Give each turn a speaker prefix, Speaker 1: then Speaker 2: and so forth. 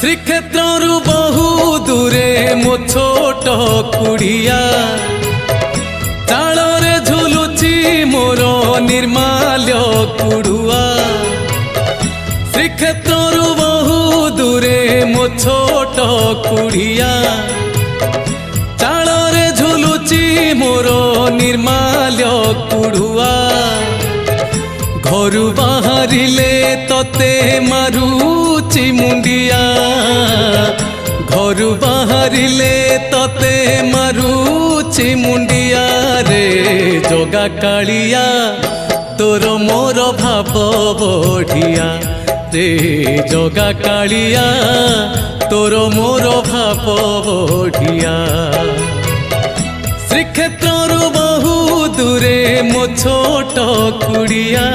Speaker 1: श्रीक्षेत्रु बहु दूरे मो छोट कुड़िया चाଳରେ झुलुची मोर निर्माल्य कुड़ुआ। श्रीक्षेत्रु बहु दूरे मो छोट कुड़िया चाଳରେ झुलुची मोर निर्माल्य कुड़ुआ। घरु बाहरिले तते मारुची मुंडिया घरु बाहरिले तते मारुची मुंडिया रे जगा कालिया तोर मोर भाव बढ़िया रे जगा कालिया तोर मोर भाव बढ़िया। श्रीक्षेत्रु बहु दूरे मो छोट कुड़िया।